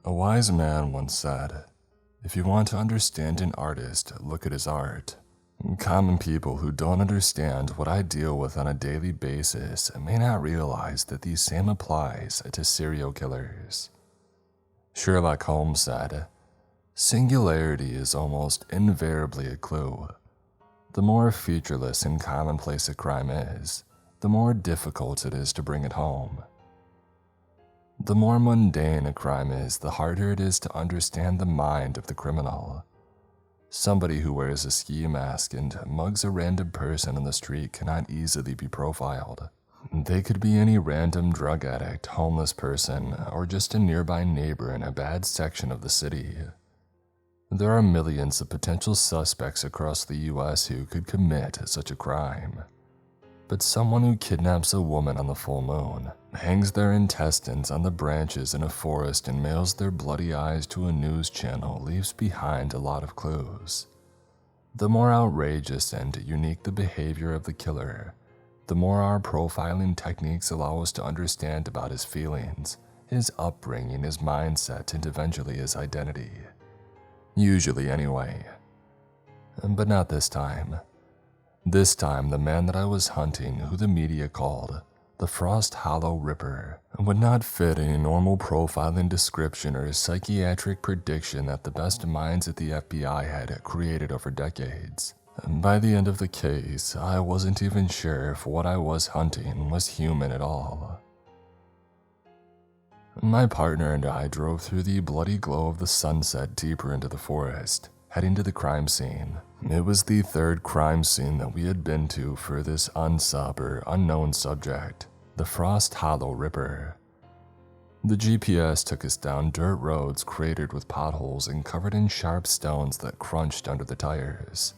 A wise man once said, "If you want to understand an artist, look at his art." Common people who don't understand what I deal with on a daily basis may not realize that the same applies to serial killers. Sherlock Holmes said, "Singularity is almost invariably a clue. The more featureless and commonplace a crime is, the more difficult it is to bring it home. The more mundane a crime is, the harder it is to understand the mind of the criminal. Somebody who wears a ski mask and mugs a random person on the street cannot easily be profiled. They could be any random drug addict, homeless person, or just a nearby neighbor in a bad section of the city. There are millions of potential suspects across the US who could commit such a crime. But someone who kidnaps a woman on the full moon, hangs their intestines on the branches in a forest and mails their bloody eyes to a news channel leaves behind a lot of clues. The more outrageous and unique the behavior of the killer, the more our profiling techniques allow us to understand about his feelings, his upbringing, his mindset, and eventually his identity. Usually anyway. But not this time. This time, the man that I was hunting, who the media called the Frost Hollow Ripper, would not fit any normal profiling description or psychiatric prediction that the best minds at the FBI had created over decades. By the end of the case, I wasn't even sure if what I was hunting was human at all. My partner and I drove through the bloody glow of the sunset deeper into the forest, heading to the crime scene. It was the third crime scene that we had been to for this unsub or unknown subject, the Frost Hollow Ripper. The GPS took us down dirt roads cratered with potholes and covered in sharp stones that crunched under the tires.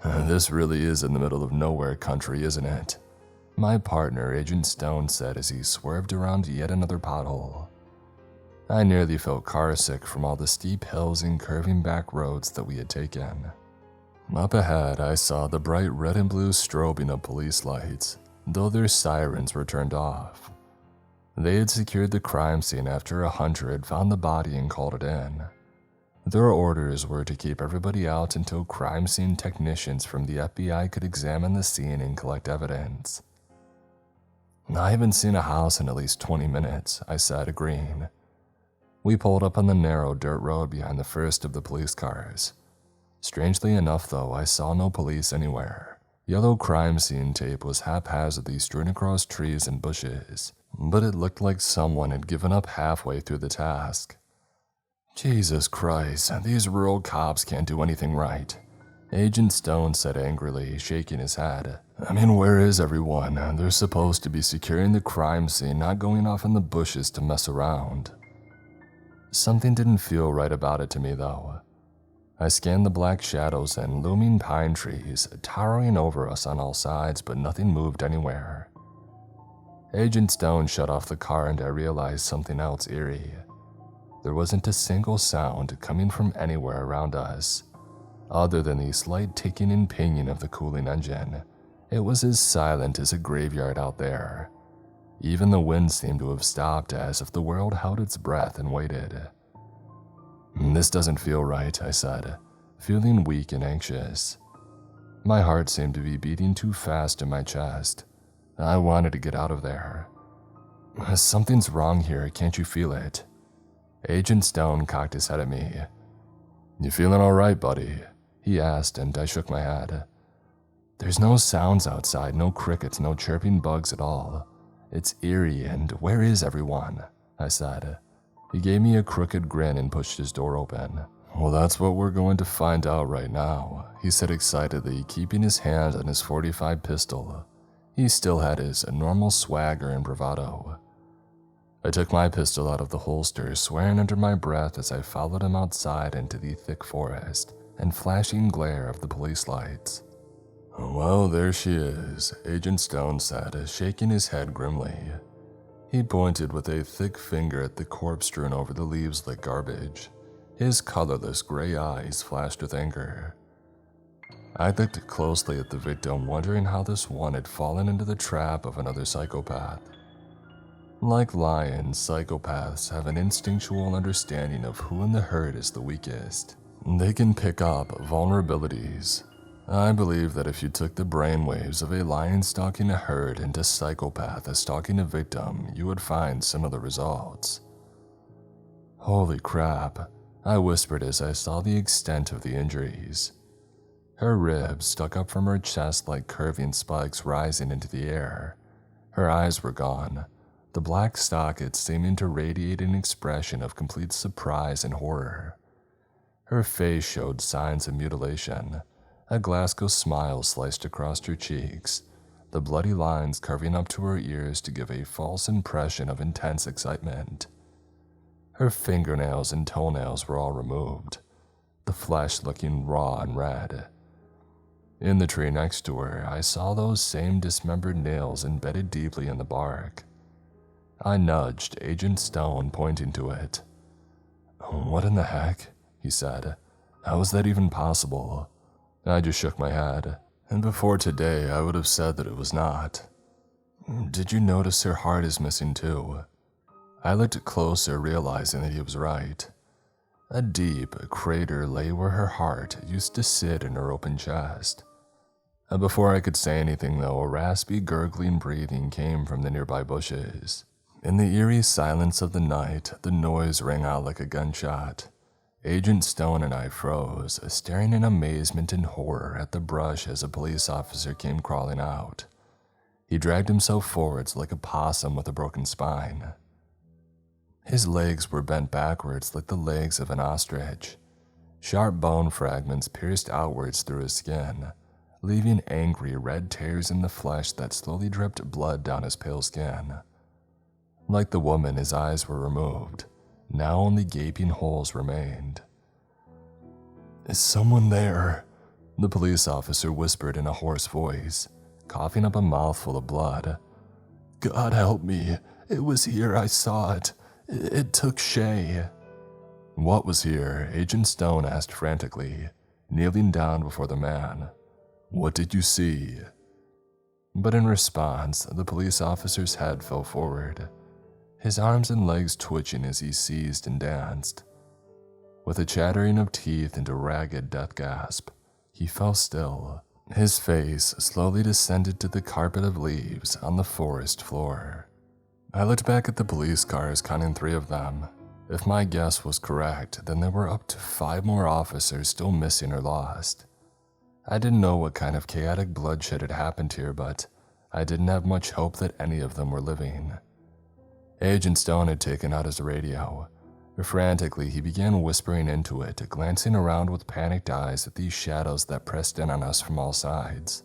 "This really is in the middle of nowhere country, isn't it?" my partner, Agent Stone, said as he swerved around yet another pothole. I nearly felt carsick from all the steep hills and curving back roads that we had taken. Up ahead, I saw the bright red and blue strobing of police lights, though their sirens were turned off. They had secured the crime scene after a hunter had found the body and called it in. Their orders were to keep everybody out until crime scene technicians from the FBI could examine the scene and collect evidence. "I haven't seen a house in at least 20 minutes, I said, agreeing. We pulled up on the narrow dirt road behind the first of the police cars. Strangely enough, though, I saw no police anywhere. Yellow crime scene tape was haphazardly strewn across trees and bushes, but it looked like someone had given up halfway through the task. "Jesus Christ, these rural cops can't do anything right," Agent Stone said angrily, shaking his head. "I mean, where is everyone? They're supposed to be securing the crime scene, not going off in the bushes to mess around." Something didn't feel right about it to me, though. I scanned the black shadows and looming pine trees towering over us on all sides, but nothing moved anywhere. Agent Stone shut off the car and I realized something else eerie. There wasn't a single sound coming from anywhere around us. Other than the slight ticking and pinging of the cooling engine, it was as silent as a graveyard out there. Even the wind seemed to have stopped, as if the world held its breath and waited. "This doesn't feel right," I said, feeling weak and anxious. My heart seemed to be beating too fast in my chest. I wanted to get out of there. "Something's wrong here, can't you feel it?" Agent Stone cocked his head at me. "You feeling all right, buddy?" he asked, and I shook my head. "There's no sounds outside, no crickets, no chirping bugs at all. It's eerie, and where is everyone?" I said. He gave me a crooked grin and pushed his door open. "Well, that's what we're going to find out right now," he said excitedly, keeping his hand on his .45 pistol. He still had his normal swagger and bravado. I took my pistol out of the holster, swearing under my breath as I followed him outside into the thick forest and flashing glare of the police lights. "Well, there she is," Agent Stone said, shaking his head grimly. He pointed with a thick finger at the corpse strewn over the leaves like garbage. His colorless gray eyes flashed with anger. I looked closely at the victim, wondering how this one had fallen into the trap of another psychopath. Like lions, psychopaths have an instinctual understanding of who in the herd is the weakest. They can pick up vulnerabilities. I believe that if you took the brainwaves of a lion stalking a herd and a psychopath stalking a victim, you would find similar results. Holy crap, I whispered as I saw the extent of the injuries. Her ribs stuck up from her chest like curving spikes rising into the air. Her eyes were gone, the black sockets seeming to radiate an expression of complete surprise and horror. Her face showed signs of mutilation. A Glasgow smile sliced across her cheeks, the bloody lines curving up to her ears to give a false impression of intense excitement. Her fingernails and toenails were all removed, the flesh looking raw and red. In the tree next to her, I saw those same dismembered nails embedded deeply in the bark. I nudged Agent Stone, pointing to it. "What in the heck?" he said. "How is that even possible?" I just shook my head, and before today I would have said that it was not. "Did you notice her heart is missing too?" I looked closer, realizing that he was right. A deep crater lay where her heart used to sit in her open chest. Before I could say anything though, a raspy gurgling breathing came from the nearby bushes. In the eerie silence of the night, the noise rang out like a gunshot. Agent Stone and I froze, staring in amazement and horror at the brush as a police officer came crawling out. He dragged himself forwards like a possum with a broken spine. His legs were bent backwards like the legs of an ostrich. Sharp bone fragments pierced outwards through his skin, leaving angry red tears in the flesh that slowly dripped blood down his pale skin. Like the woman, his eyes were removed. Now only gaping holes remained. "Is someone there?" the police officer whispered in a hoarse voice, coughing up a mouthful of blood. "God help me, it was here, I saw it. It took Shay." "What was here?" Agent Stone asked frantically, kneeling down before the man. "What did you see?" But in response, the police officer's head fell forward, his arms and legs twitching as he seized and danced. With a chattering of teeth and a ragged death gasp, he fell still. His face slowly descended to the carpet of leaves on the forest floor. I looked back at the police cars, counting 3 of them. If my guess was correct, then there were up to 5 more officers still missing or lost. I didn't know what kind of chaotic bloodshed had happened here, but I didn't have much hope that any of them were living. Agent Stone had taken out his radio. Frantically, he began whispering into it, glancing around with panicked eyes at these shadows that pressed in on us from all sides.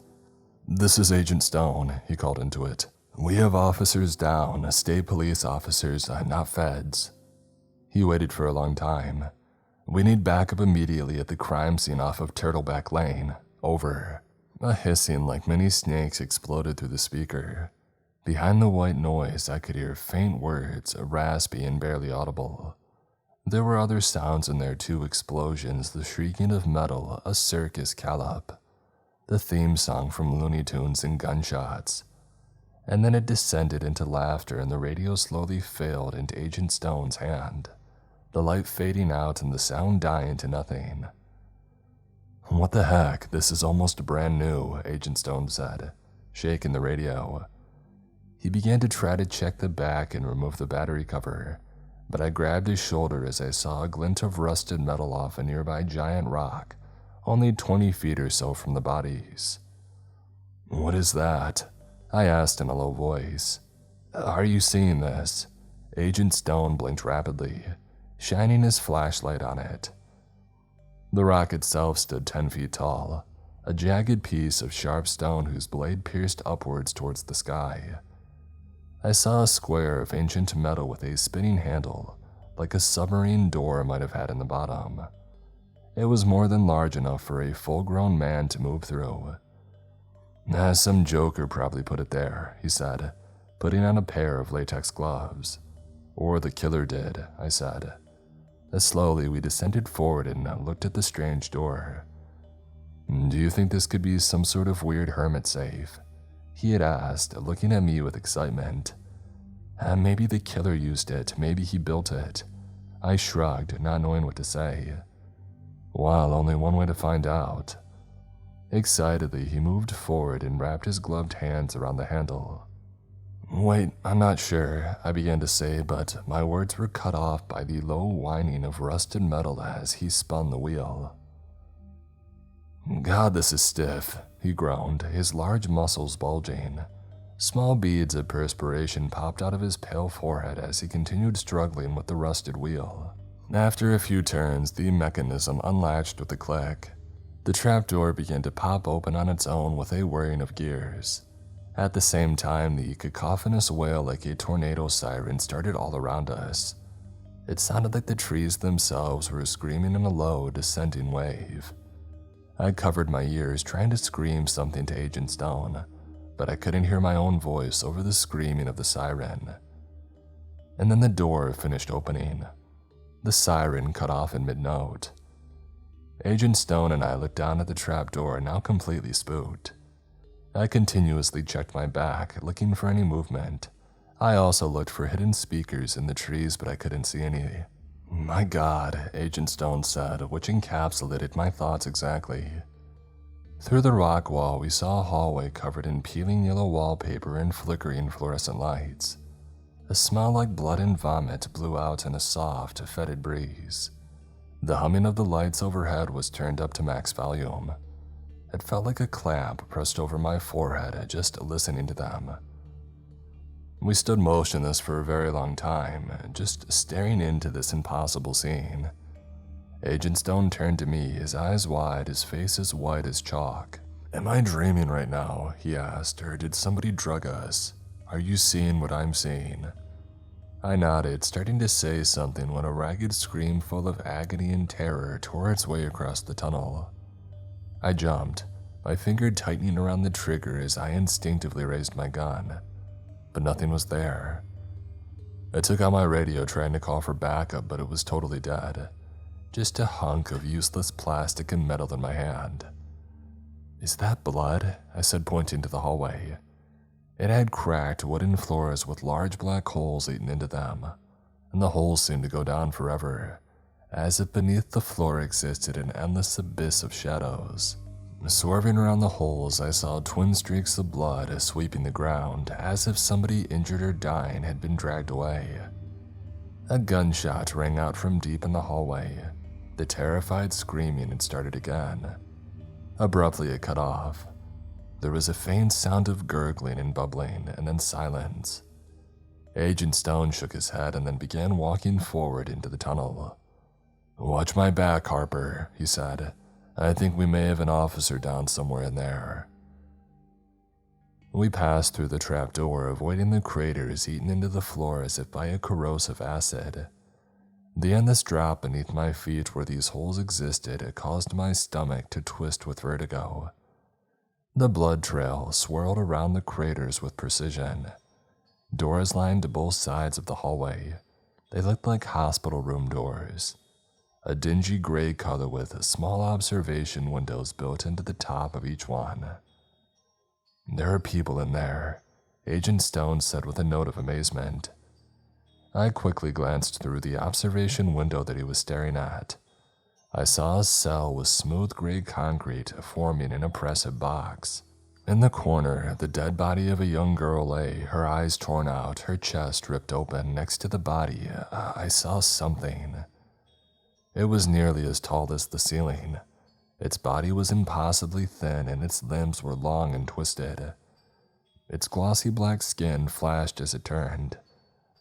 "This is Agent Stone," he called into it. "We have officers down, state police officers, not feds." He waited for a long time. "We need backup immediately at the crime scene off of Turtleback Lane. Over." A hissing like many snakes exploded through the speaker. Behind the white noise, I could hear faint words, raspy and barely audible. There were other sounds in there too, explosions, the shrieking of metal, a circus gallop, the theme song from Looney Tunes, and gunshots. And then it descended into laughter and the radio slowly failed into Agent Stone's hand, the light fading out and the sound dying to nothing. "What the heck, this is almost brand new," Agent Stone said, shaking the radio. He began to try to check the back and remove the battery cover, but I grabbed his shoulder as I saw a glint of rusted metal off a nearby giant rock, only 20 feet or so from the bodies. "What is that?" I asked in a low voice. "Are you seeing this?" Agent Stone blinked rapidly, shining his flashlight on it. The rock itself stood 10 feet tall, a jagged piece of sharp stone whose blade pierced upwards towards the sky. I saw a square of ancient metal with a spinning handle, like a submarine door might have had in the bottom. It was more than large enough for a full-grown man to move through. "As some joker probably put it there," he said, putting on a pair of latex gloves. "Or the killer did," I said. As slowly we descended forward and looked at the strange door. "Do you think this could be some sort of weird hermit safe?" he had asked, looking at me with excitement. Maybe the killer used it, maybe he built it. I shrugged, not knowing what to say. Well, only one way to find out. Excitedly, he moved forward and wrapped his gloved hands around the handle. Wait, I'm not sure, I began to say, but my words were cut off by the low whining of rusted metal as he spun the wheel. God, this is stiff, he groaned, his large muscles bulging. Small beads of perspiration popped out of his pale forehead as he continued struggling with the rusted wheel. After a few turns, the mechanism unlatched with a click. The trapdoor began to pop open on its own with a whirring of gears. At the same time, the cacophonous wail like a tornado siren started all around us. It sounded like the trees themselves were screaming in a low, descending wave. I covered my ears, trying to scream something to Agent Stone, but I couldn't hear my own voice over the screaming of the siren. And then the door finished opening. The siren cut off in mid-note. Agent Stone and I looked down at the trapdoor, now completely spooked. I continuously checked my back, looking for any movement. I also looked for hidden speakers in the trees, but I couldn't see any. My God, Agent Stone said, which encapsulated my thoughts exactly. Through the rock wall, we saw a hallway covered in peeling yellow wallpaper and flickering fluorescent lights. A smell like blood and vomit blew out in a soft, fetid breeze. The humming of the lights overhead was turned up to max volume. It felt like a clamp pressed over my forehead just listening to them. We stood motionless for a very long time, just staring into this impossible scene. Agent Stone turned to me, his eyes wide, his face as white as chalk. Am I dreaming right now, he asked, or did somebody drug us? Are you seeing what I'm seeing? I nodded, starting to say something when a ragged scream full of agony and terror tore its way across the tunnel. I jumped, my finger tightening around the trigger as I instinctively raised my gun. But nothing was there. I took out my radio trying to call for backup, but it was totally dead. Just a hunk of useless plastic and metal in my hand. Is that blood? I said, pointing to the hallway. It had cracked wooden floors with large black holes eaten into them, and the holes seemed to go down forever, as if beneath the floor existed an endless abyss of shadows. Swerving around the holes, I saw twin streaks of blood sweeping the ground, as if somebody injured or dying had been dragged away. A gunshot rang out from deep in the hallway. The terrified screaming had started again. Abruptly, it cut off. There was a faint sound of gurgling and bubbling, and then silence. Agent Stone shook his head and then began walking forward into the tunnel. "Watch my back, Harper," he said. "I think we may have an officer down somewhere in there." We passed through the trapdoor, avoiding the craters eaten into the floor as if by a corrosive acid. The endless drop beneath my feet where these holes existed caused my stomach to twist with vertigo. The blood trail swirled around the craters with precision. Doors lined both sides of the hallway. They looked like hospital room doors. A dingy gray color with small observation windows built into the top of each one. "There are people in there," Agent Stone said with a note of amazement. I quickly glanced through the observation window that he was staring at. I saw a cell with smooth gray concrete forming an oppressive box. In the corner, the dead body of a young girl lay, her eyes torn out, her chest ripped open. Next to the body, I saw something. It was nearly as tall as the ceiling. Its body was impossibly thin and its limbs were long and twisted. Its glossy black skin flashed as it turned,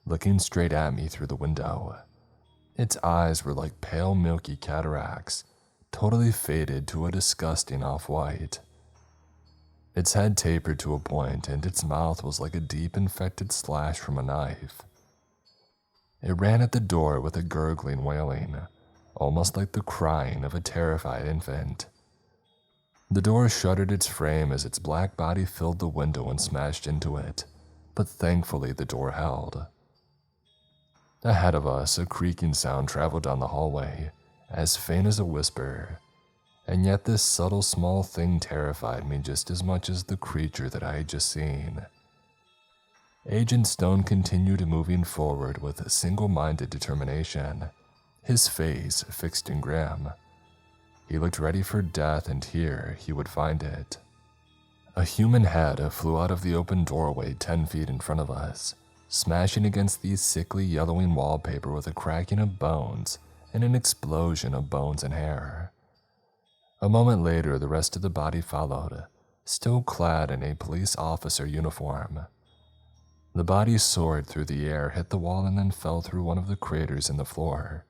looking straight at me through the window. Its eyes were like pale milky cataracts, totally faded to a disgusting off-white. Its head tapered to a point and its mouth was like a deep infected slash from a knife. It ran at the door with a gurgling wailing, almost like the crying of a terrified infant. The door shuddered its frame as its black body filled the window and smashed into it, but thankfully the door held. Ahead of us, a creaking sound traveled down the hallway, as faint as a whisper, and yet this subtle small thing terrified me just as much as the creature that I had just seen. Agent Stone continued moving forward with single-minded determination, his face fixed and grim. He looked ready for death, and here he would find it. A human head flew out of the open doorway 10 feet in front of us, smashing against the sickly yellowing wallpaper with a cracking of bones and an explosion of bones and hair. A moment later, the rest of the body followed, still clad in a police officer uniform. The body soared through the air, hit the wall, and then fell through one of the craters in the floor,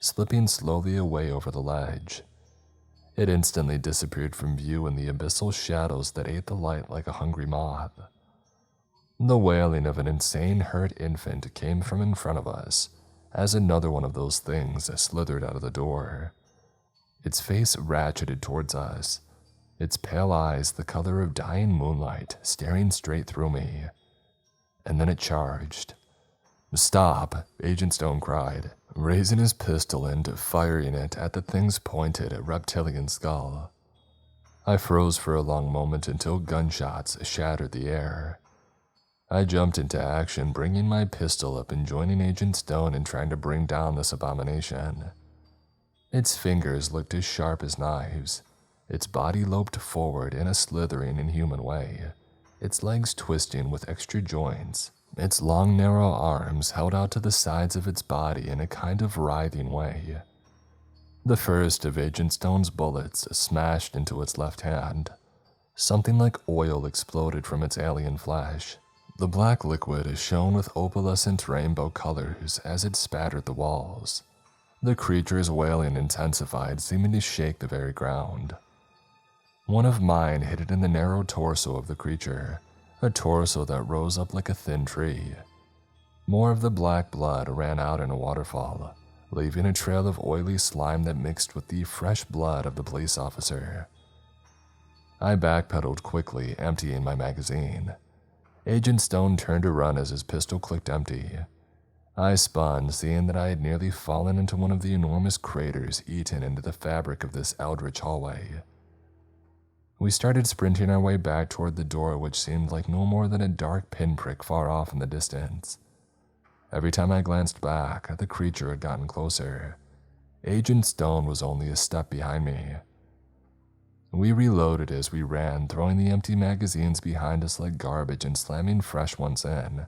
slipping slowly away over the ledge. It instantly disappeared from view in the abyssal shadows that ate the light like a hungry moth. The wailing of an insane hurt infant came from in front of us as another one of those things slithered out of the door. Its face ratcheted towards us, its pale eyes the color of dying moonlight staring straight through me. And then it charged. "Stop!" Agent Stone cried, raising his pistol and firing it at the thing's pointed reptilian skull. I froze for a long moment until gunshots shattered the air. I jumped into action, bringing my pistol up and joining Agent Stone in trying to bring down this abomination. Its fingers looked as sharp as knives. Its body loped forward in a slithering, inhuman way, its legs twisting with extra joints. Its long, narrow arms held out to the sides of its body in a kind of writhing way. The first of Agent Stone's bullets smashed into its left hand. Something like oil exploded from its alien flesh. The black liquid shone with opalescent rainbow colors as it spattered the walls. The creature's wailing intensified, seeming to shake the very ground. One of mine hit it in the narrow torso of the creature, a torso that rose up like a thin tree. More of the black blood ran out in a waterfall, leaving a trail of oily slime that mixed with the fresh blood of the police officer. I backpedaled quickly, emptying my magazine. Agent Stone turned to run as his pistol clicked empty. I spun, seeing that I had nearly fallen into one of the enormous craters eaten into the fabric of this eldritch hallway. We started sprinting our way back toward the door, which seemed like no more than a dark pinprick far off in the distance. Every time I glanced back, the creature had gotten closer. Agent Stone was only a step behind me. We reloaded as we ran, throwing the empty magazines behind us like garbage and slamming fresh ones in.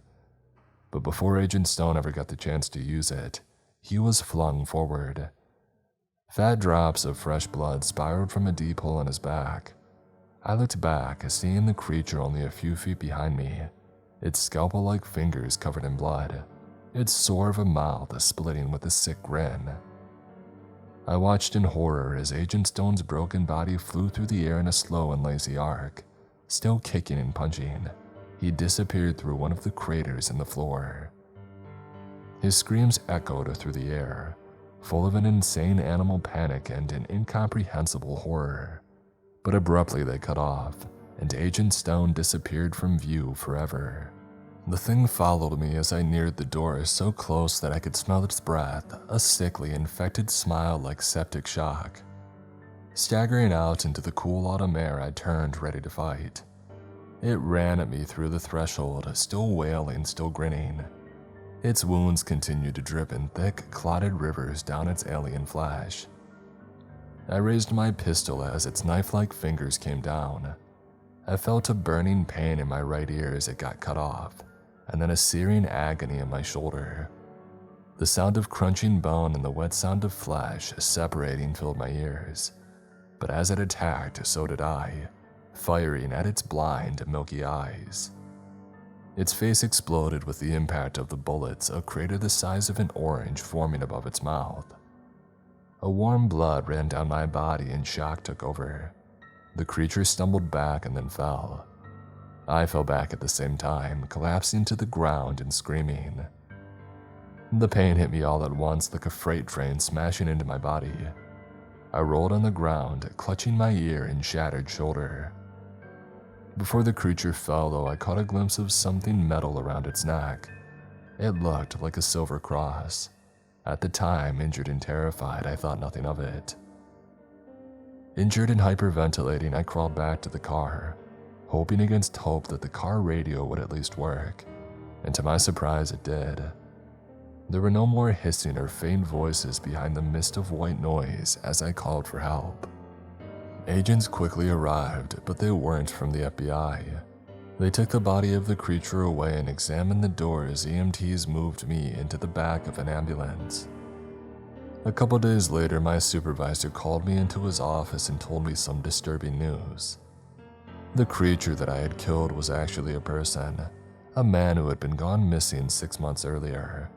But before Agent Stone ever got the chance to use it, he was flung forward. Fat drops of fresh blood spiraled from a deep hole in his back. I looked back, seeing the creature only a few feet behind me, its scalpel-like fingers covered in blood, its sore of a mouth splitting with a sick grin. I watched in horror as Agent Stone's broken body flew through the air in a slow and lazy arc. Still kicking and punching, he disappeared through one of the craters in the floor. His screams echoed through the air, full of an insane animal panic and an incomprehensible horror. But abruptly they cut off, and Agent Stone disappeared from view forever. The thing followed me as I neared the door, so close that I could smell its breath, a sickly, infected smile like septic shock. Staggering out into the cool autumn air, I turned, ready to fight. It ran at me through the threshold, still wailing, still grinning. Its wounds continued to drip in thick, clotted rivers down its alien flesh. I raised my pistol as its knife-like fingers came down. I felt a burning pain in my right ear as it got cut off, and then a searing agony in my shoulder. The sound of crunching bone and the wet sound of flesh separating filled my ears. But as it attacked, so did I, firing at its blind, milky eyes. Its face exploded with the impact of the bullets, a crater the size of an orange forming above its mouth. A warm blood ran down my body and shock took over. The creature stumbled back and then fell. I fell back at the same time, collapsing to the ground and screaming. The pain hit me all at once like a freight train smashing into my body. I rolled on the ground, clutching my ear and shattered shoulder. Before the creature fell, though, I caught a glimpse of something metal around its neck. It looked like a silver cross. At the time, injured and terrified, I thought nothing of it. Injured and hyperventilating, I crawled back to the car, hoping against hope that the car radio would at least work. and to my surprise it did. There were no more hissing or faint voices behind the mist of white noise as I called for help. Agents quickly arrived, but they weren't from the FBI. They took the body of the creature away and examined the door as EMTs moved me into the back of an ambulance. A couple days later, my supervisor called me into his office and told me some disturbing news. The creature that I had killed was actually a person, a man who had been gone missing 6 months earlier.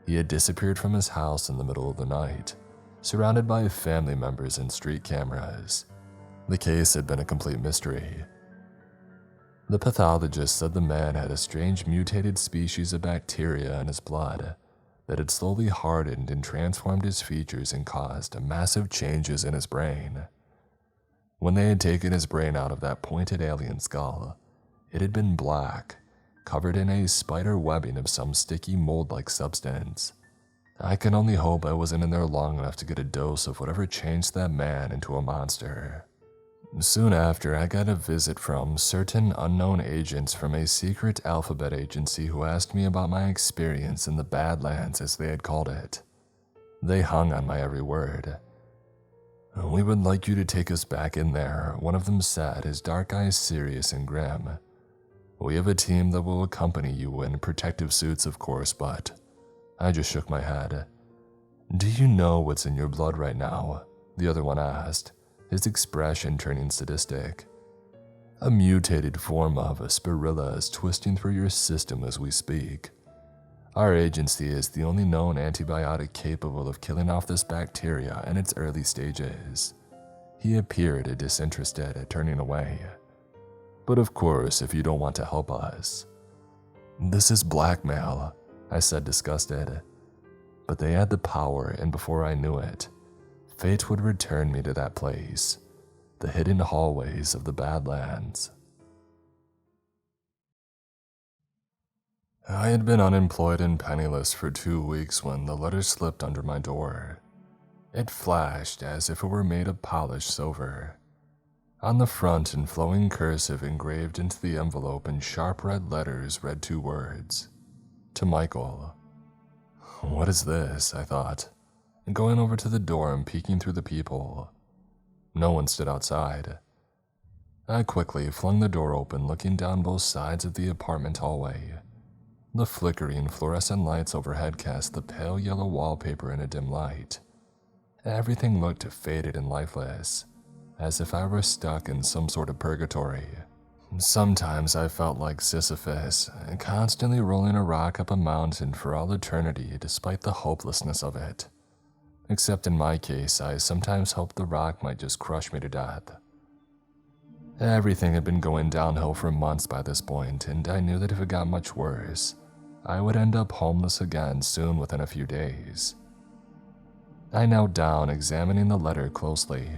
He had disappeared from his house in the middle of the night, surrounded by family members and street cameras. The case had been a complete mystery. The pathologist said the man had a strange mutated species of bacteria in his blood that had slowly hardened and transformed his features and caused massive changes in his brain. When they had taken his brain out of that pointed alien skull, it had been black, covered in a spider webbing of some sticky mold-like substance. I can only hope I wasn't in there long enough to get a dose of whatever changed that man into a monster. Soon after, I got a visit from certain unknown agents from a secret alphabet agency who asked me about my experience in the Badlands, as they had called it. They hung on my every word. "We would like you to take us back in there," one of them said, his dark eyes serious and grim. "We have a team that will accompany you in protective suits, of course, but..." I just shook my head. "Do you know what's in your blood right now?" the other one asked, his expression turning sadistic. "A mutated form of a spirilla is twisting through your system as we speak. Our agency is the only known antibiotic capable of killing off this bacteria in its early stages." He appeared disinterested, turning away. "But of course, if you don't want to help us..." "This is blackmail," I said, disgusted. But they had the power, and before I knew it, fate would return me to that place, the hidden hallways of the Badlands. I had been unemployed and penniless for 2 weeks when the letter slipped under my door. It flashed as if it were made of polished silver. On the front, in flowing cursive engraved into the envelope in sharp red letters, read 2 words: "To Michael." What is this? I thought, going over to the door and peeking through the peephole. No one stood outside. I quickly flung the door open, looking down both sides of the apartment hallway. The flickering fluorescent lights overhead cast the pale yellow wallpaper in a dim light. Everything looked faded and lifeless, as if I were stuck in some sort of purgatory. Sometimes I felt like Sisyphus, constantly rolling a rock up a mountain for all eternity despite the hopelessness of it. Except in my case, I sometimes hoped the rock might just crush me to death. Everything had been going downhill for months by this point, and I knew that if it got much worse, I would end up homeless again soon within a few days. I knelt down, examining the letter closely.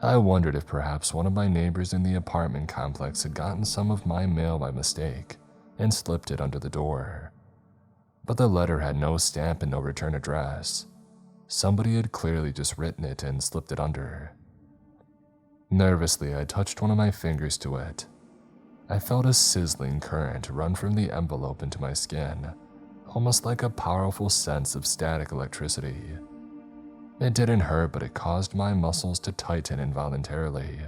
I wondered if perhaps one of my neighbors in the apartment complex had gotten some of my mail by mistake and slipped it under the door. But the letter had no stamp and no return address. Somebody had clearly just written it and slipped it under. Nervously, I touched one of my fingers to it. I felt a sizzling current run from the envelope into my skin, almost like a powerful sense of static electricity. It didn't hurt, but it caused my muscles to tighten involuntarily.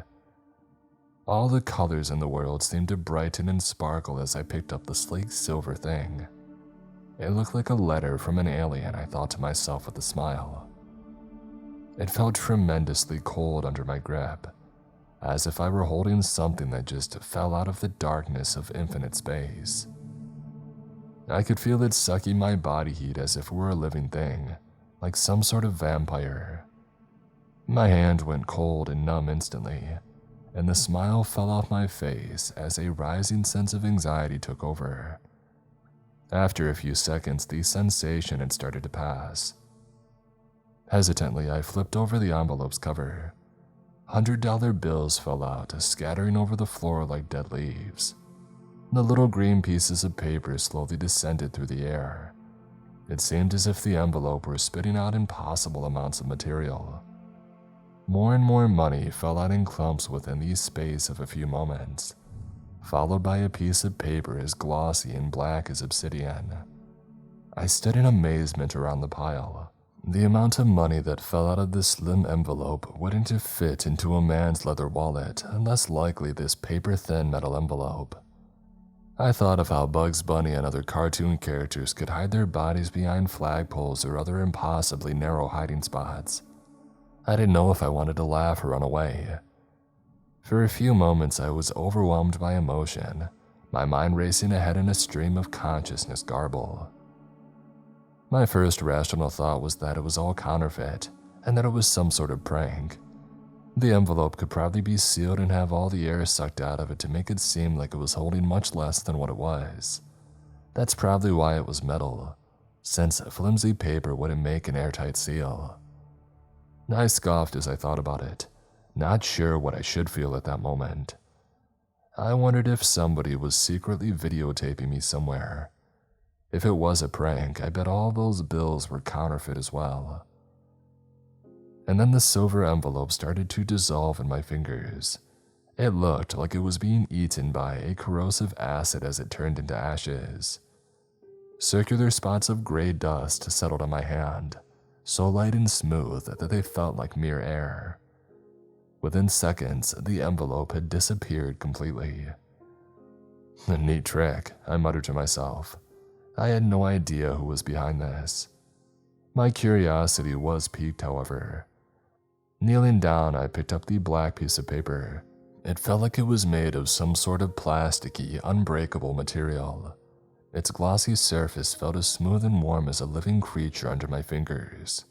All the colors in the world seemed to brighten and sparkle as I picked up the sleek silver thing. It looked like a letter from an alien, I thought to myself with a smile. It felt tremendously cold under my grip, as if I were holding something that just fell out of the darkness of infinite space. I could feel it sucking my body heat as if it were a living thing, like some sort of vampire. My hand went cold and numb instantly, and the smile fell off my face as a rising sense of anxiety took over. After a few seconds, the sensation had started to pass. Hesitantly, I flipped over the envelope's cover. $100 bills fell out, scattering over the floor like dead leaves. The little green pieces of paper slowly descended through the air. It seemed as if the envelope were spitting out impossible amounts of material. More and more money fell out in clumps within the space of a few moments. followed by a piece of paper as glossy and black as obsidian. I stood in amazement around the pile. The amount of money that fell out of this slim envelope wouldn't have fit into a man's leather wallet, and less likely this paper-thin metal envelope. I thought of how Bugs Bunny and other cartoon characters could hide their bodies behind flagpoles or other impossibly narrow hiding spots. I didn't know if I wanted to laugh or run away. For a few moments I was overwhelmed by emotion, my mind racing ahead in a stream of consciousness garble. My first rational thought was that it was all counterfeit, and that it was some sort of prank. The envelope could probably be sealed and have all the air sucked out of it to make it seem like it was holding much less than what it was. That's probably why it was metal, since flimsy paper wouldn't make an airtight seal. I scoffed as I thought about it, not sure what I should feel at that moment. I wondered if somebody was secretly videotaping me somewhere. If it was a prank, I bet all those bills were counterfeit as well. And then the silver envelope started to dissolve in my fingers. It looked like it was being eaten by a corrosive acid as it turned into ashes. Circular spots of gray dust settled on my hand, so light and smooth that they felt like mere air. Within seconds, the envelope had disappeared completely. A neat trick, I muttered to myself. I had no idea who was behind this. My curiosity was piqued, however. Kneeling down, I picked up the black piece of paper. It felt like it was made of some sort of plasticky, unbreakable material. Its glossy surface felt as smooth and warm as a living creature under my fingers.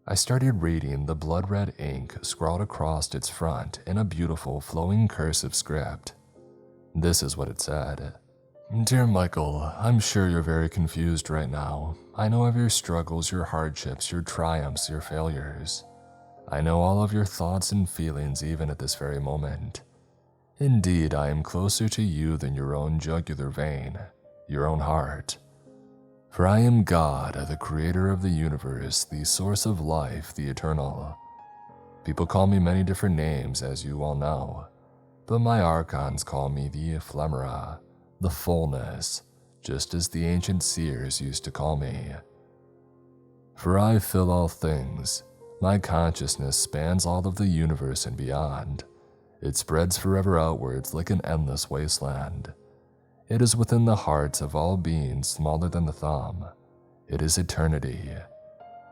I started reading the blood-red ink scrawled across its front in a beautiful, flowing cursive script. This is what it said. Dear Michael, I'm sure you're very confused right now. I know of your struggles, your hardships, your triumphs, your failures. I know all of your thoughts and feelings even at this very moment. Indeed, I am closer to you than your own jugular vein, your own heart. For I am God, the creator of the universe, the source of life, the eternal. People call me many different names, as you all know, but my archons call me the ephemera, the fullness, just as the ancient seers used to call me. For I fill all things. My consciousness spans all of the universe and beyond. It spreads forever outwards like an endless wasteland. It is within the hearts of all beings smaller than the thumb. It is eternity.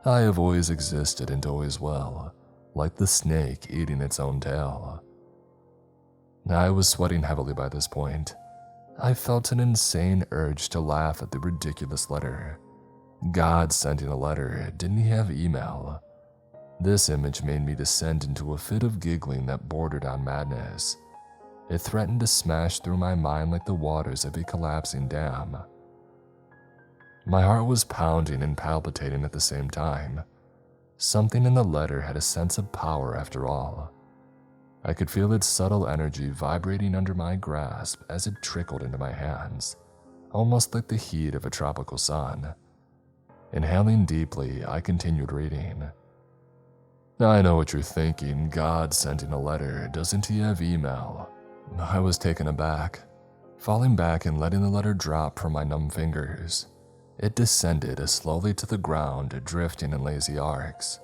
I have always existed and always will, like the snake eating its own tail. I was sweating heavily by this point. I felt an insane urge to laugh at the ridiculous letter. God sending a letter, didn't he have email? This image made me descend into a fit of giggling that bordered on madness. It threatened to smash through my mind like the waters of a collapsing dam. My heart was pounding and palpitating at the same time. Something in the letter had a sense of power after all. I could feel its subtle energy vibrating under my grasp as it trickled into my hands, almost like the heat of a tropical sun. Inhaling deeply, I continued reading. I know what you're thinking, God sending a letter, doesn't he have email? I was taken aback, falling back and letting the letter drop from my numb fingers. It descended slowly to the ground, drifting in lazy arcs.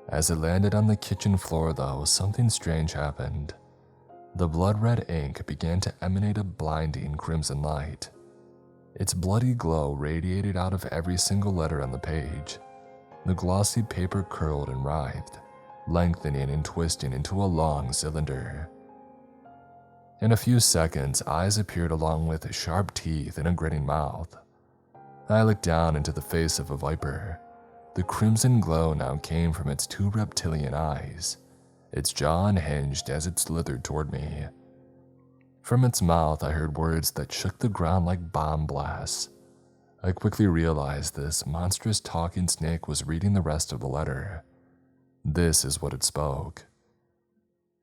As it landed on the kitchen floor, though, something strange happened. The blood-red ink began to emanate a blinding crimson light. Its bloody glow radiated out of every single letter on the page. The glossy paper curled and writhed, lengthening and twisting into a long cylinder. In a few seconds, eyes appeared along with sharp teeth and a grinning mouth. I looked down into the face of a viper. The crimson glow now came from its two reptilian eyes. Its jaw unhinged as it slithered toward me. From its mouth, I heard words that shook the ground like bomb blasts. I quickly realized this monstrous talking snake was reading the rest of the letter. This is what it spoke.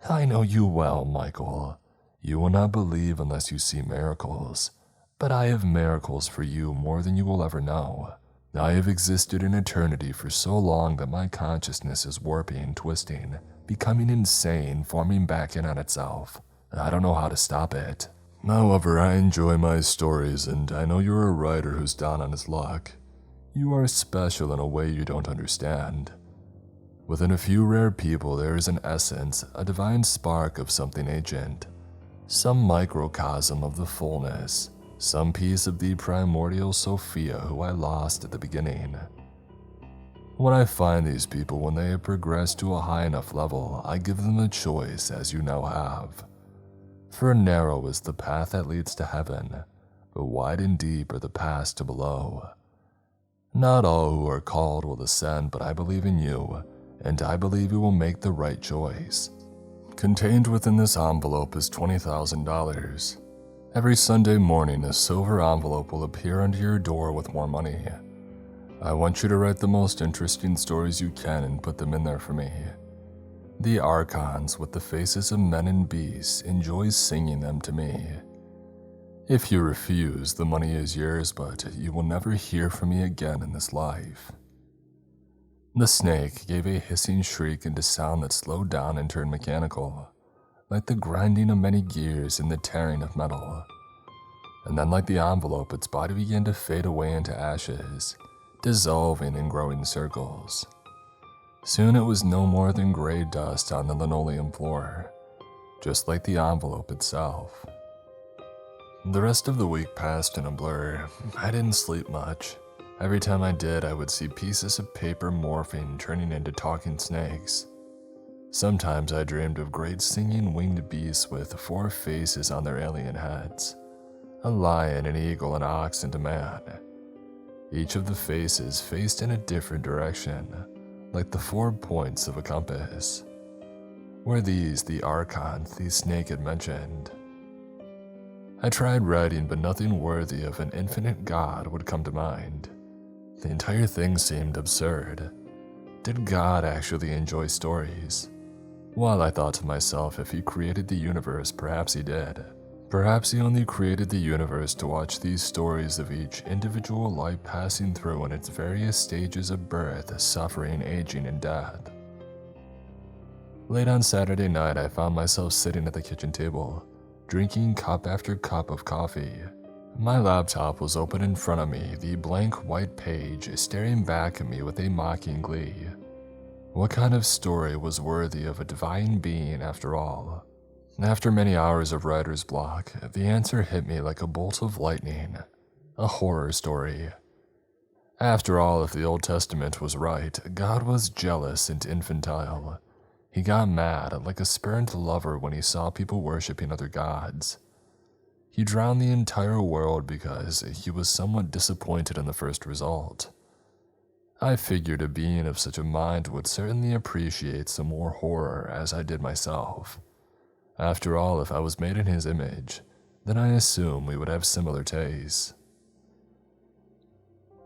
I know you well, Michael. You will not believe unless you see miracles, but I have miracles for you more than you will ever know. I have existed in eternity for so long that my consciousness is warping, twisting, becoming insane, forming back in on itself. I don't know how to stop it. However, I enjoy my stories, and I know you're a writer who's down on his luck. You are special in a way you don't understand. Within a few rare people, there is an essence, a divine spark of something ancient, some microcosm of the fullness, some piece of the primordial Sophia who I lost at the beginning. When I find these people, when they have progressed to a high enough level, I give them a choice, as you now have. For narrow is the path that leads to heaven, but wide and deep are the paths to below. Not all who are called will ascend, but I believe in you, and I believe you will make the right choice. Contained within this envelope is $20,000. Every Sunday morning, a silver envelope will appear under your door with more money. I want you to write the most interesting stories you can and put them in there for me. The archons with the faces of men and beasts enjoy singing them to me. If you refuse, the money is yours, but you will never hear from me again in this life. The snake gave a hissing shriek and a sound that slowed down and turned mechanical, like the grinding of many gears and the tearing of metal. And then, like the envelope, its body began to fade away into ashes, dissolving in growing circles. Soon it was no more than gray dust on the linoleum floor, just like the envelope itself. The rest of the week passed in a blur. I didn't sleep much. Every time I did, I would see pieces of paper morphing, turning into talking snakes. Sometimes I dreamed of great singing winged beasts with 4 faces on their alien heads, a lion, an eagle, an ox, and a man. Each of the faces faced in a different direction, like the 4 points of a compass. Were these the archons the snake had mentioned? I tried writing, but nothing worthy of an infinite God would come to mind. The entire thing seemed absurd. Did God actually enjoy stories? While I thought to myself, if he created the universe, perhaps he did. Perhaps he only created the universe to watch these stories of each individual life passing through in its various stages of birth, suffering, aging, and death. Late on Saturday night, I found myself sitting at the kitchen table, drinking cup after cup of coffee. My laptop was open in front of me, the blank white page staring back at me with a mocking glee. What kind of story was worthy of a divine being after all? After many hours of writer's block, the answer hit me like a bolt of lightning. A horror story. After all, if the Old Testament was right, God was jealous and infantile. He got mad like a spurned lover when he saw people worshiping other gods. He drowned the entire world because he was somewhat disappointed in the first result. I figured a being of such a mind would certainly appreciate some more horror, as I did myself. After all, if I was made in his image, then I assume we would have similar tastes.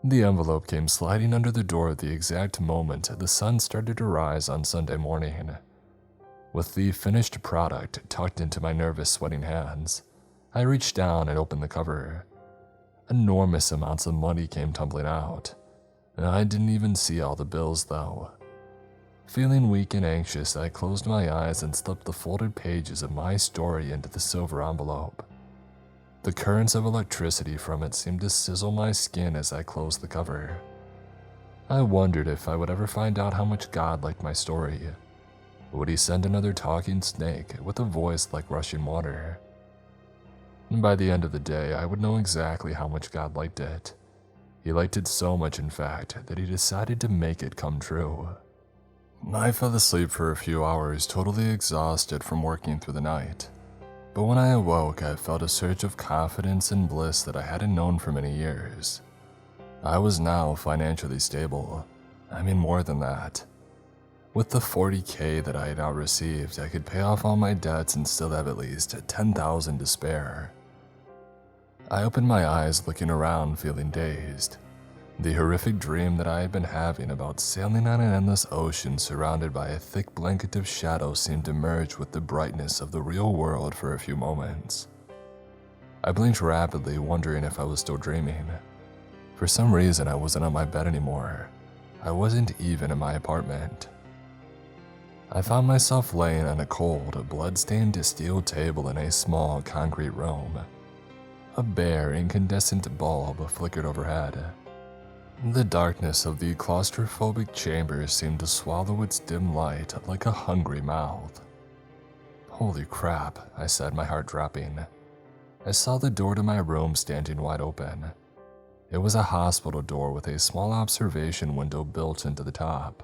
The envelope came sliding under the door at the exact moment the sun started to rise on Sunday morning. With the finished product tucked into my nervous, sweating hands, I reached down and opened the cover. Enormous amounts of money came tumbling out. I didn't even see all the bills, though. Feeling weak and anxious, I closed my eyes and slipped the folded pages of my story into the silver envelope. The currents of electricity from it seemed to sizzle my skin as I closed the cover. I wondered if I would ever find out how much God liked my story. Would he send another talking snake with a voice like rushing water? By the end of the day, I would know exactly how much God liked it. He liked it so much, in fact, that he decided to make it come true. I fell asleep for a few hours, totally exhausted from working through the night. But when I awoke, I felt a surge of confidence and bliss that I hadn't known for many years. I was now financially stable. I mean, more than that. With the $40,000 that I had now received, I could pay off all my debts and still have at least $10,000 to spare. I opened my eyes, looking around, feeling dazed. The horrific dream that I had been having about sailing on an endless ocean surrounded by a thick blanket of shadow seemed to merge with the brightness of the real world for a few moments. I blinked rapidly, wondering if I was still dreaming. For some reason, I wasn't on my bed anymore. I wasn't even in my apartment. I found myself laying on a cold, blood-stained steel table in a small concrete room. A bare, incandescent bulb flickered overhead. The darkness of the claustrophobic chamber seemed to swallow its dim light like a hungry mouth. "Holy crap," I said, my heart dropping. I saw the door to my room standing wide open. It was a hospital door with a small observation window built into the top.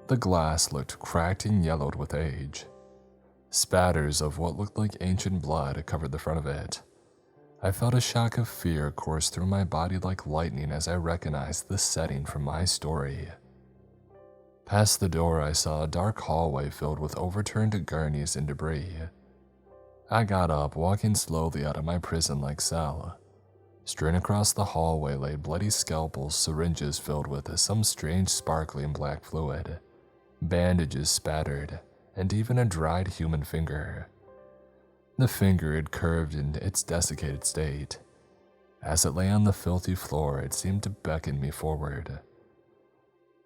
The glass looked cracked and yellowed with age. Spatters of what looked like ancient blood covered the front of it. I felt a shock of fear course through my body like lightning as I recognized the setting from my story. Past the door, I saw a dark hallway filled with overturned gurneys and debris. I got up, walking slowly out of my prison-like cell. Strewn across the hallway lay bloody scalpels, syringes filled with some strange sparkling black fluid, bandages spattered, and even a dried human finger. The finger had curved in its desiccated state. As it lay on the filthy floor, it seemed to beckon me forward.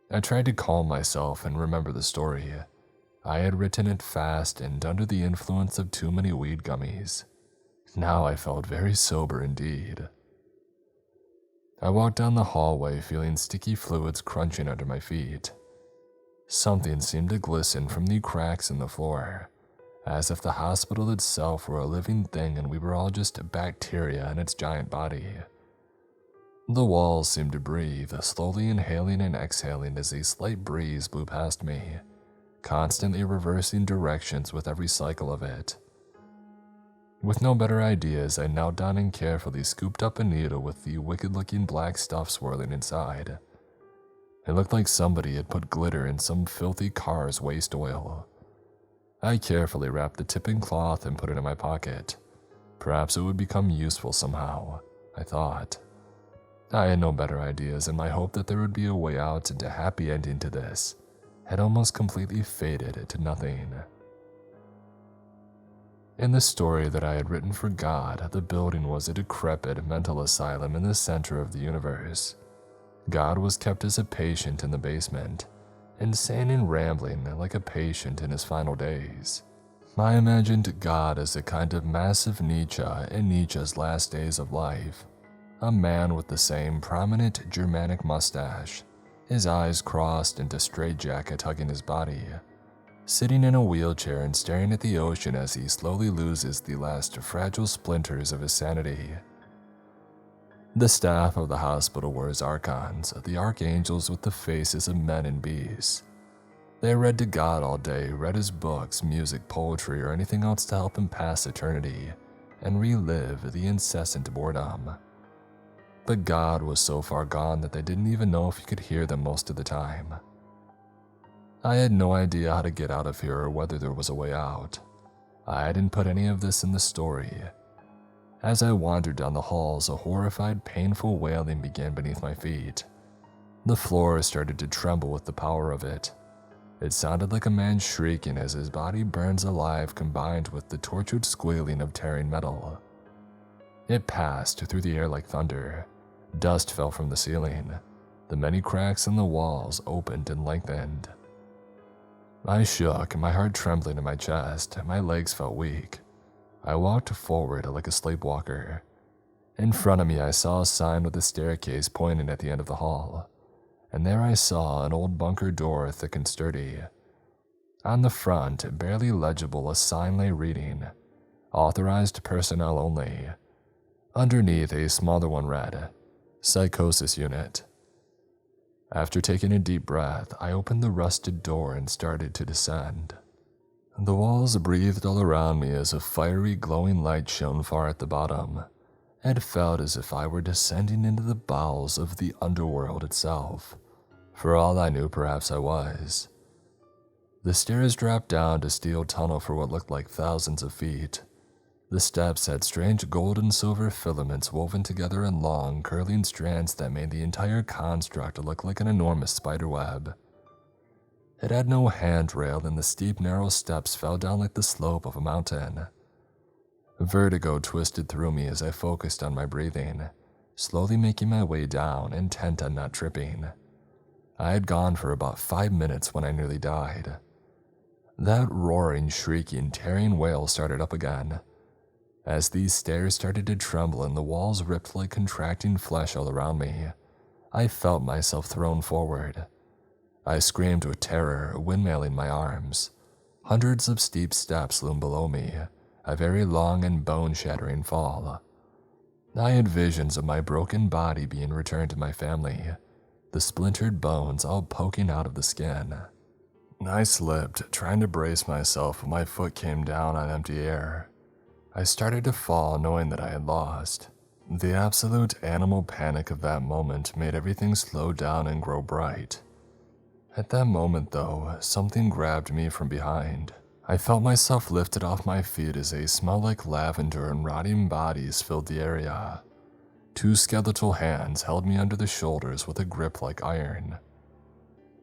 I tried to calm myself and remember the story. I had written it fast and under the influence of too many weed gummies. Now I felt very sober indeed. I walked down the hallway feeling sticky fluids crunching under my feet. Something seemed to glisten from the cracks in the floor, as if the hospital itself were a living thing and we were all just bacteria in its giant body. The walls seemed to breathe, slowly inhaling and exhaling as a slight breeze blew past me, constantly reversing directions with every cycle of it. With no better ideas, I knelt down and carefully scooped up a needle with the wicked-looking black stuff swirling inside. It looked like somebody had put glitter in some filthy car's waste oil. I carefully wrapped the tip in cloth and put it in my pocket. Perhaps it would become useful somehow, I thought. I had no better ideas, and my hope that there would be a way out and a happy ending to this had almost completely faded to nothing. In the story that I had written for God, the building was a decrepit mental asylum in the center of the universe. God was kept as a patient in the basement, insane and rambling like a patient in his final days. I imagined God as a kind of massive Nietzsche in Nietzsche's last days of life, a man with the same prominent Germanic mustache, his eyes crossed and a straitjacket hugging his body, sitting in a wheelchair and staring at the ocean as he slowly loses the last fragile splinters of his sanity. The staff of the hospital were his archons, the archangels with the faces of men and beasts. They read to God all day, read his books, music, poetry, or anything else to help him pass eternity and relive the incessant boredom. But God was so far gone that they didn't even know if he could hear them most of the time. I had no idea how to get out of here or whether there was a way out. I didn't put any of this in the story. As I wandered down the halls, a horrified, painful wailing began beneath my feet. The floor started to tremble with the power of it. It sounded like a man shrieking as his body burns alive, combined with the tortured squealing of tearing metal. It passed through the air like thunder. Dust fell from the ceiling. The many cracks in the walls opened and lengthened. I shook, my heart trembling in my chest. My legs felt weak. I walked forward like a sleepwalker. In front of me, I saw a sign with a staircase pointing at the end of the hall, and there I saw an old bunker door, thick and sturdy. On the front, barely legible, a sign lay reading, "Authorized personnel only." Underneath, a smaller one read, "Psychosis Unit." After taking a deep breath, I opened the rusted door and started to descend. The walls breathed all around me as a fiery, glowing light shone far at the bottom. It felt as if I were descending into the bowels of the underworld itself. For all I knew, perhaps I was. The stairs dropped down to steel tunnel for what looked like thousands of feet. The steps had strange gold and silver filaments woven together in long, curling strands that made the entire construct look like an enormous spider web. It had no handrail, and the steep, narrow steps fell down like the slope of a mountain. Vertigo twisted through me as I focused on my breathing, slowly making my way down, intent on not tripping. I had gone for about 5 minutes when I nearly died. That roaring, shrieking, tearing wail started up again. As these stairs started to tremble and the walls ripped like contracting flesh all around me, I felt myself thrown forward. I screamed with terror, windmilling my arms. Hundreds of steep steps loomed below me, a very long and bone-shattering fall. I had visions of my broken body being returned to my family, the splintered bones all poking out of the skin. I slipped, trying to brace myself when my foot came down on empty air. I started to fall, knowing that I had lost. The absolute animal panic of that moment made everything slow down and grow bright. At that moment, though, something grabbed me from behind. I felt myself lifted off my feet as a smell like lavender and rotting bodies filled the area. Two skeletal hands held me under the shoulders with a grip like iron.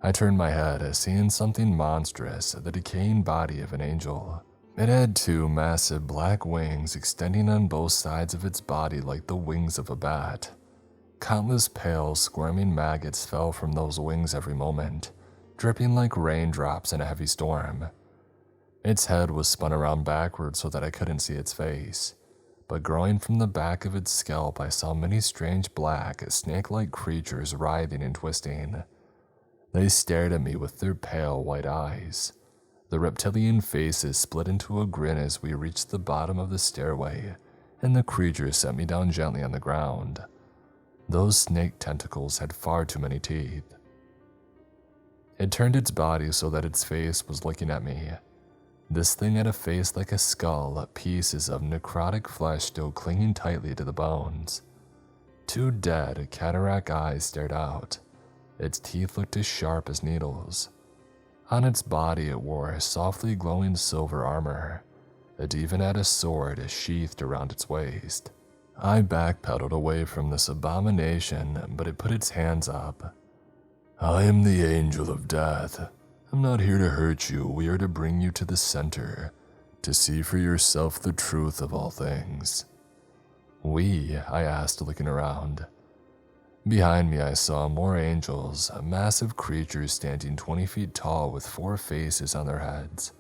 I turned my head, seeing something monstrous, the decaying body of an angel. It had two massive black wings extending on both sides of its body like the wings of a bat. Countless pale, squirming maggots fell from those wings every moment, dripping like raindrops in a heavy storm. Its head was spun around backwards so that I couldn't see its face, but growing from the back of its scalp I saw many strange black, snake-like creatures writhing and twisting. They stared at me with their pale white eyes. The reptilian faces split into a grin as we reached the bottom of the stairway, and the creatures set me down gently on the ground. Those snake tentacles had far too many teeth. It turned its body so that its face was looking at me. This thing had a face like a skull, pieces of necrotic flesh still clinging tightly to the bones. Two dead, cataract eyes stared out. Its teeth looked as sharp as needles. On its body it wore softly glowing silver armor. It even had a sword sheathed around its waist. I backpedaled away from this abomination, but it put its hands up. "I am the angel of death. I'm not here to hurt you, we are to bring you to the center, to see for yourself the truth of all things." "We?" I asked, looking around. Behind me I saw more angels, massive creatures standing 20 feet tall with 4 faces on their heads.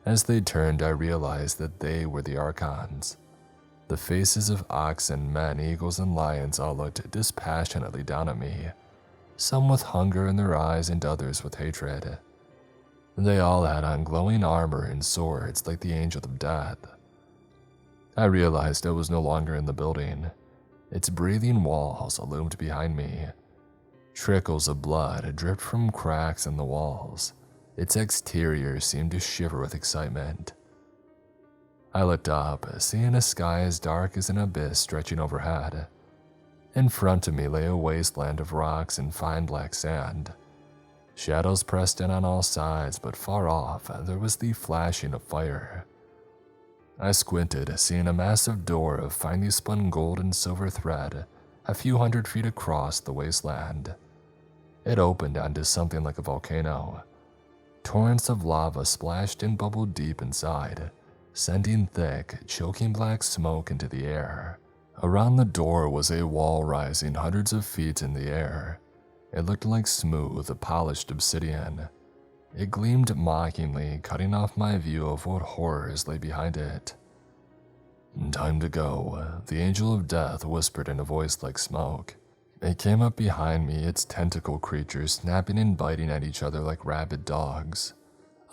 As they turned, I realized that they were the archons. The faces of oxen, men, eagles, and lions all looked dispassionately down at me, some with hunger in their eyes and others with hatred. They all had on glowing armor and swords like the angel of death. I realized I was no longer in the building. Its breathing walls loomed behind me. Trickles of blood dripped from cracks in the walls. Its exterior seemed to shiver with excitement. I looked up, seeing a sky as dark as an abyss stretching overhead. In front of me lay a wasteland of rocks and fine black sand. Shadows pressed in on all sides, but far off there was the flashing of fire. I squinted, seeing a massive door of finely spun gold and silver thread a few hundred feet across the wasteland. It opened onto something like a volcano. Torrents of lava splashed and bubbled deep inside, sending thick, choking black smoke into the air. Around the door was a wall rising hundreds of feet in the air. It looked like smooth, polished obsidian. It gleamed mockingly, cutting off my view of what horrors lay behind it. "Time to go," the angel of death whispered in a voice like smoke. It came up behind me, its tentacle creatures snapping and biting at each other like rabid dogs.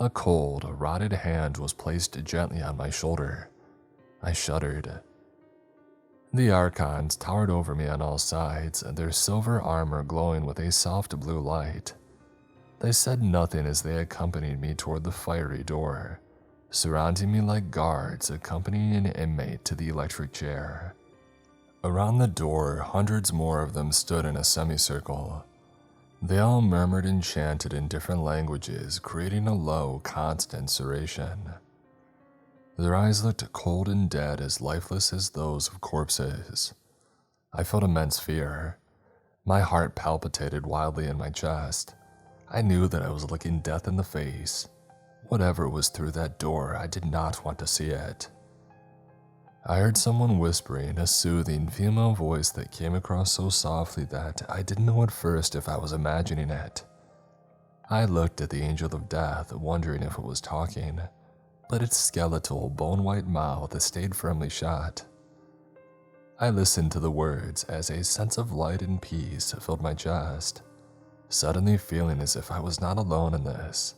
A cold, rotted hand was placed gently on my shoulder. I shuddered. The archons towered over me on all sides, their silver armor glowing with a soft blue light. They said nothing as they accompanied me toward the fiery door, surrounding me like guards accompanying an inmate to the electric chair. Around the door, hundreds more of them stood in a semicircle. They all murmured and chanted in different languages, creating a low, constant susurration. Their eyes looked cold and dead, as lifeless as those of corpses. I felt immense fear. My heart palpitated wildly in my chest. I knew that I was looking death in the face. Whatever was through that door, I did not want to see it. I heard someone whispering, a soothing female voice that came across so softly that I didn't know at first if I was imagining it. I looked at the Angel of Death, wondering if it was talking, but its skeletal, bone-white mouth stayed firmly shut. I listened to the words as a sense of light and peace filled my chest, suddenly feeling as if I was not alone in this.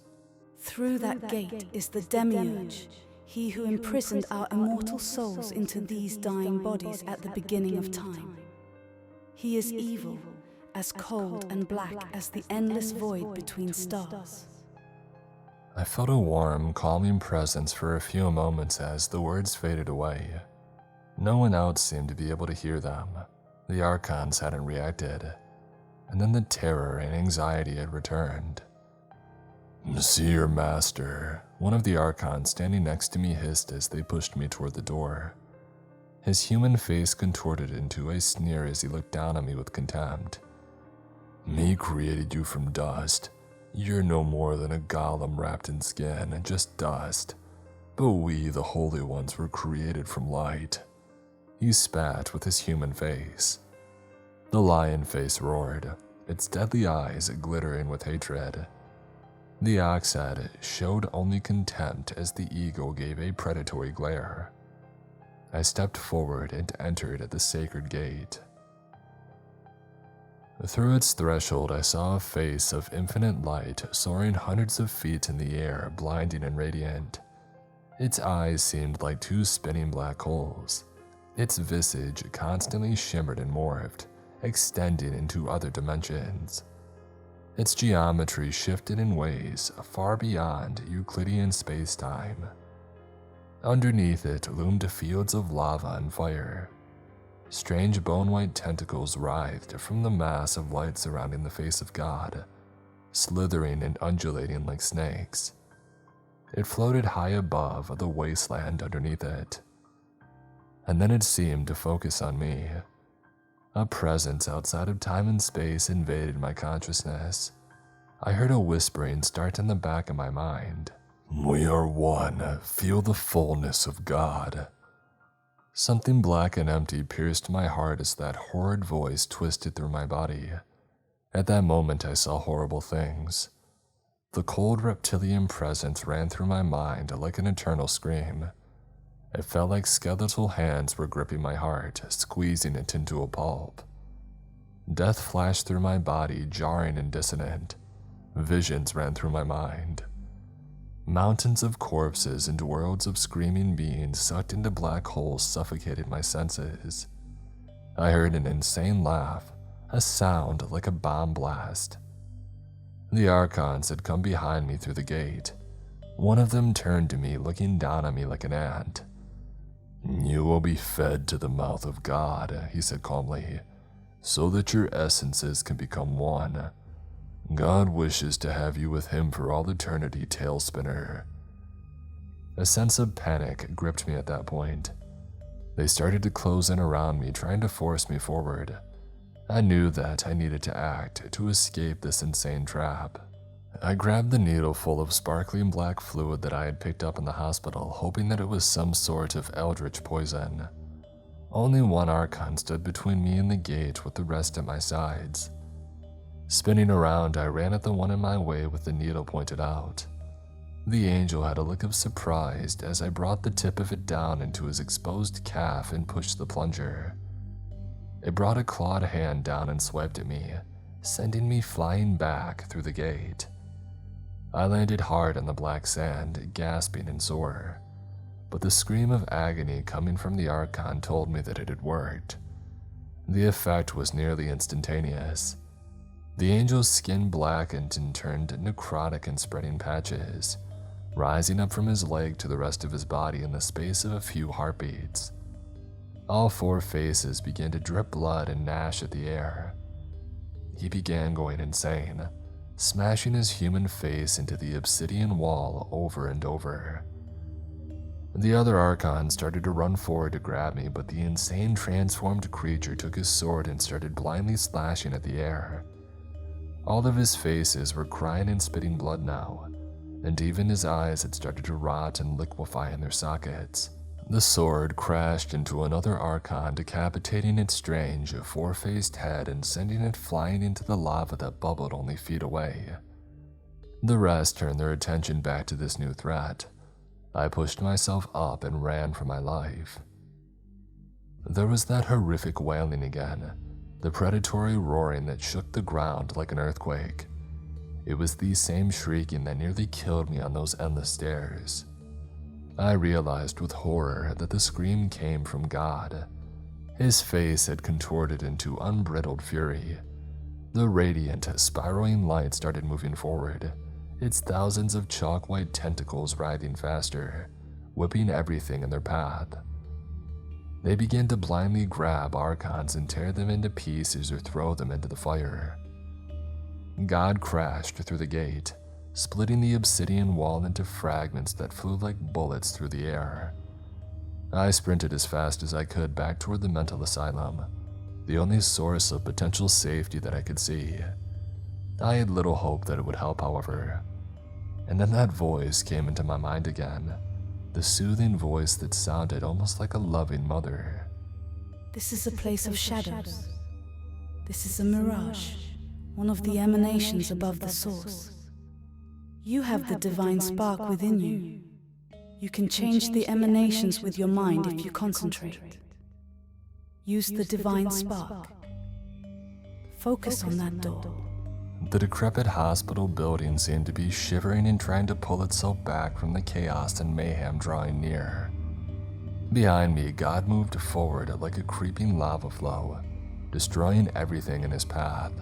Through that gate is the Demiurge, he who imprisoned our immortal souls into these dying bodies at the beginning of time. He is evil, as cold and black as the endless void between stars. I felt a warm, calming presence for a few moments as the words faded away. No one else seemed to be able to hear them. The Archons hadn't reacted, and then the terror and anxiety had returned. "Monsieur Master," one of the Archons standing next to me hissed as they pushed me toward the door. His human face contorted into a sneer as he looked down on me with contempt. "Me created you from dust. You're no more than a golem wrapped in skin, just dust. But we, the Holy Ones, were created from light." He spat with his human face. The lion face roared, its deadly eyes glittering with hatred. The ox head showed only contempt as the eagle gave a predatory glare. I stepped forward and entered at the sacred gate. Through its threshold, I saw a face of infinite light soaring hundreds of feet in the air, blinding and radiant. Its eyes seemed like two spinning black holes. Its visage constantly shimmered and morphed, extending into other dimensions. Its geometry shifted in ways far beyond Euclidean space-time. Underneath it loomed fields of lava and fire. Strange bone-white tentacles writhed from the mass of light surrounding the face of God, slithering and undulating like snakes. It floated high above the wasteland underneath it. And then it seemed to focus on me. A presence outside of time and space invaded my consciousness. I heard a whispering start in the back of my mind. "We are one. Feel the fullness of God." Something black and empty pierced my heart as that horrid voice twisted through my body. At that moment, I saw horrible things. The cold reptilian presence ran through my mind like an eternal scream. It felt like skeletal hands were gripping my heart, squeezing it into a pulp. Death flashed through my body, jarring and dissonant. Visions ran through my mind. Mountains of corpses and worlds of screaming beings sucked into black holes suffocated my senses. I heard an insane laugh, a sound like a bomb blast. The Archons had come behind me through the gate. One of them turned to me, looking down on me like an ant. "You will be fed to the mouth of God," he said calmly, "so that your essences can become one. God wishes to have you with him for all eternity, tailspinner." A sense of panic gripped me at that point. They started to close in around me, trying to force me forward. I knew that I needed to act to escape this insane trap. I grabbed the needle full of sparkling black fluid that I had picked up in the hospital, hoping that it was some sort of eldritch poison. Only one Archon stood between me and the gate, with the rest at my sides. Spinning around, I ran at the one in my way with the needle pointed out. The angel had a look of surprise as I brought the tip of it down into his exposed calf and pushed the plunger. It brought a clawed hand down and swiped at me, sending me flying back through the gate. I landed hard on the black sand, gasping and sore, but the scream of agony coming from the Archon told me that it had worked. The effect was nearly instantaneous. The angel's skin blackened and turned necrotic in spreading patches, rising up from his leg to the rest of his body in the space of a few heartbeats. All four faces began to drip blood and gnash at the air. He began going insane, smashing his human face into the obsidian wall over and over. The other Archon started to run forward to grab me, but the insane transformed creature took his sword and started blindly slashing at the air. All of his faces were crying and spitting blood now, and even his eyes had started to rot and liquefy in their sockets. The sword crashed into another Archon, decapitating its strange, four-faced head and sending it flying into the lava that bubbled only feet away. The rest turned their attention back to this new threat. I pushed myself up and ran for my life. There was that horrific wailing again, the predatory roaring that shook the ground like an earthquake. It was the same shrieking that nearly killed me on those endless stairs. I realized with horror that the scream came from God. His face had contorted into unbridled fury. The radiant, spiraling light started moving forward, its thousands of chalk-white tentacles writhing faster, whipping everything in their path. They began to blindly grab archons and tear them into pieces or throw them into the fire. God crashed through the gate, splitting the obsidian wall into fragments that flew like bullets through the air. I sprinted as fast as I could back toward the mental asylum, the only source of potential safety that I could see. I had little hope that it would help, however. And then that voice came into my mind again, the soothing voice that sounded almost like a loving mother. This is a place of shadows. This is a mirage, one of the emanations above the source. You have the divine spark within you. You can change the emanations with your mind if you concentrate. Use the divine spark. Focus on that door. The decrepit hospital building seemed to be shivering and trying to pull itself back from the chaos and mayhem drawing near. Behind me, God moved forward like a creeping lava flow, destroying everything in his path.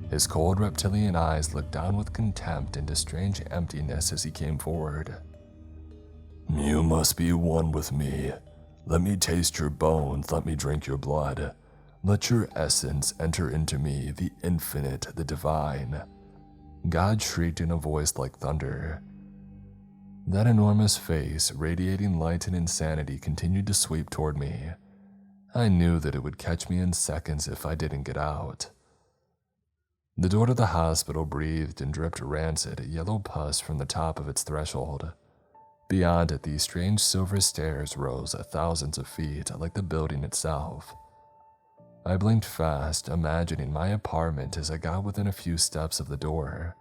His cold reptilian eyes looked down with contempt into strange emptiness as he came forward. You must be one with me. Let me taste your bones, let me drink your blood. Let your essence enter into me, the infinite, the divine. God shrieked in a voice like thunder. That enormous face, radiating light and insanity, continued to sweep toward me. I knew that it would catch me in seconds if I didn't get out. The door to the hospital breathed and dripped rancid, yellow pus from the top of its threshold. Beyond it, these strange silver stairs rose thousands of feet, like the building itself. I blinked fast, imagining my apartment as I got within a few steps of the door.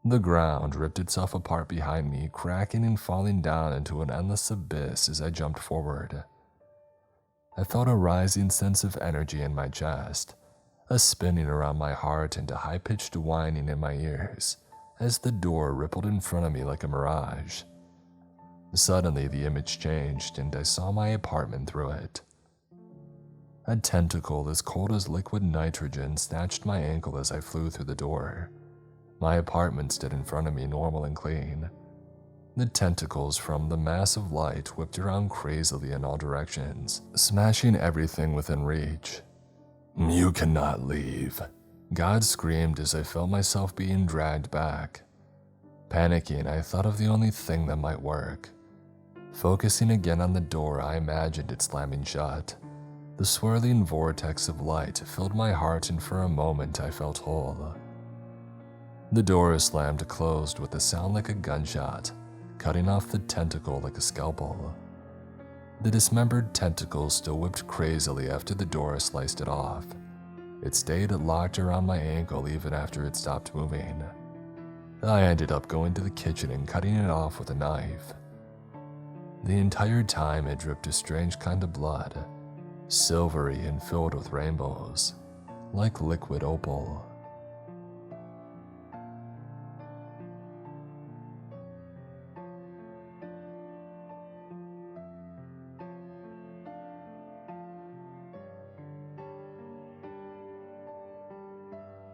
The ground ripped itself apart behind me, cracking and falling down into an endless abyss as I jumped forward. I felt a rising sense of energy in my chest, a spinning around my heart and a high-pitched whining in my ears as the door rippled in front of me like a mirage. Suddenly, the image changed and I saw my apartment through it. A tentacle as cold as liquid nitrogen snatched my ankle as I flew through the door. My apartment stood in front of me, normal and clean. The tentacles from the mass of light whipped around crazily in all directions, smashing everything within reach. You cannot leave, God screamed as I felt myself being dragged back. Panicking, I thought of the only thing that might work. Focusing again on the door, I imagined it slamming shut. The swirling vortex of light filled my heart, and for a moment I felt whole. The door slammed closed with a sound like a gunshot, cutting off the tentacle like a scalpel. The dismembered tentacle still whipped crazily after the door sliced it off. It stayed locked around my ankle even after it stopped moving. I ended up going to the kitchen and cutting it off with a knife. The entire time it dripped a strange kind of blood, silvery and filled with rainbows, like liquid opal.